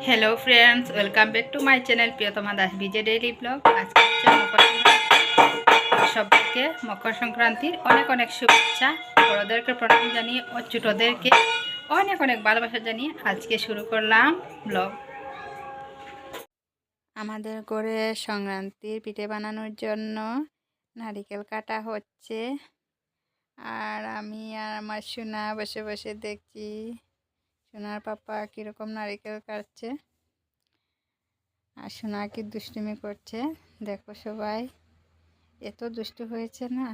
Hello friends, welcome back to my channel Priyatama Das Vijay daily blog. आज सबके मकर संक्रांतिर अनेक अनेक शुभेच्छा। बड़ोदेरके प्रणाम जानिए और छोटोदेरके अनेक अनेक भालोबासा जानिए आज के शुरू करलाम ब्लग। आमादेर घरे संक्रांतिर पिठे बानानोर जन्य नारिकेल काटा होच्छे और आमी और आमार सोना बसे बसे देखছি সোনার পাপা কীরকম নারিকেল কাটছে আর সোনা কি দুষ্টুমি করছে দেখো সবাই। এত দুষ্টু হয়েছে না,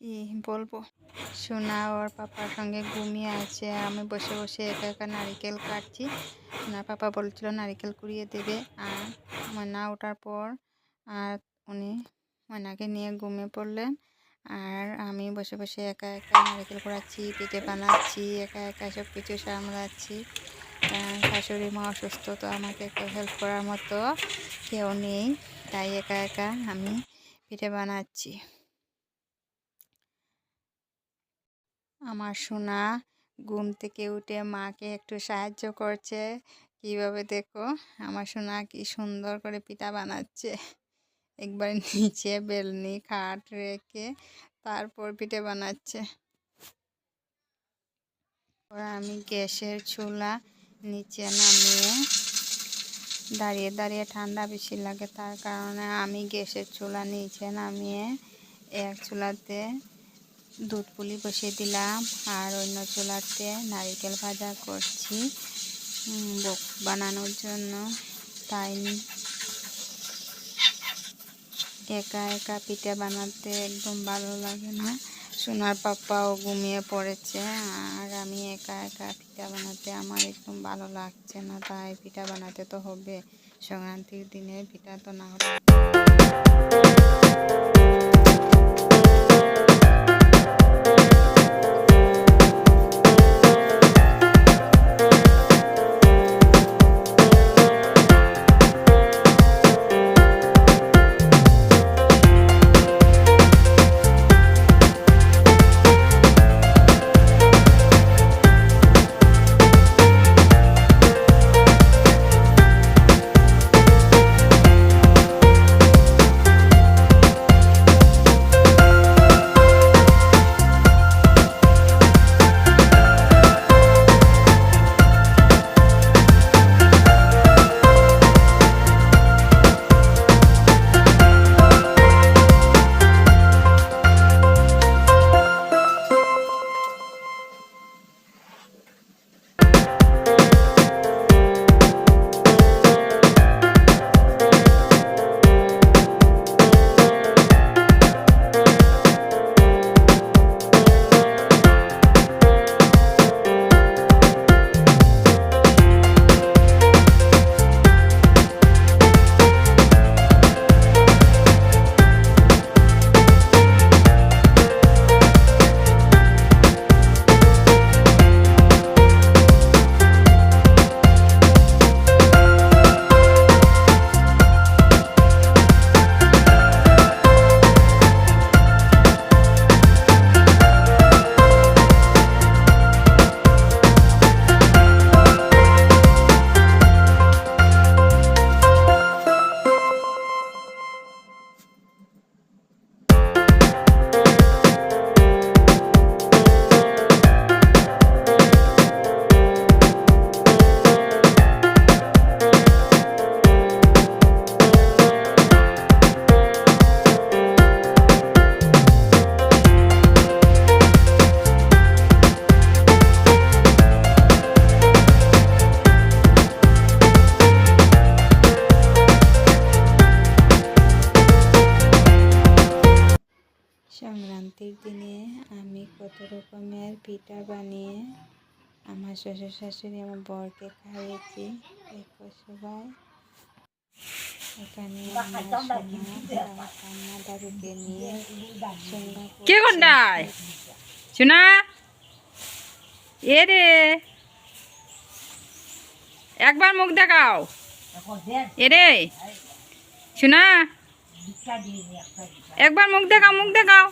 কি বলবো। সোনা ওর পাপার সঙ্গে ঘুমিয়ে আছে আর আমি বসে বসে একা একা নারিকেল কাটছি। সোনার পাপা বলছিল নারিকেল কুড়িয়ে দেবে আর ময়না ওঠার পর আর উনি ময়নাকে নিয়ে ঘুমিয়ে পড়লেন আর আমি বসে বসে একা একা নারকেল কুড়াচ্ছি, পিঠে বানাচ্ছি, একা একা সব কিছু সামলাচ্ছি। শাশুড়ি মা অসুস্থ, তো আমাকে কেউ হেল্প করার মতো কেউ নেই, তাই একা একা আমি পিঠে বানাচ্ছি। আমার সোনা ঘুম থেকে উঠে মাকে একটু সাহায্য করছে। কিভাবে দেখো, আমার সোনা কি সুন্দর করে পিঠা বানাচ্ছে। একবার নিচে বেলনি খাট রেখে তারপর পিঠে বানাচ্ছে। আমি গ্যাসের চুলা নিচে নামিয়ে দাঁড়িয়ে দাঁড়িয়ে ঠান্ডা বেশি লাগে, তার কারণে আমি গ্যাসের চুলা নিচে নামিয়ে এক চুলাতে দুধ পুলি বসিয়ে দিলাম আর অন্য চুলাতে নারিকেল ভাজা করছি ভোগ বানানোর জন্য। তাই একা একা পিঠে বানাতে একদম ভালো লাগে না। সোনার পাপাও ঘুমিয়ে পড়েছে আর আমি একা একা পিঠা বানাতে আমার একদম ভালো লাগছে না, তাই পিঠা বানাতে তো হবে। সংক্রান্তির দিনে পিঠা তো না হলে সংক্রান্তির দিনে আমি কত রকমের পিঠা বানিয়ে আমার শ্বশুর শাশুড়ি আমার বরকে খাইয়েছি। দেখো সবাই, এখানে আমার সোনা কান্না দাদুকে নিয়ে কে কোনটায় সোনা এ রে একবার মুখ দেখাও এ রে সোনা, একবার মুখ দেখাও, মুখ দেখাও।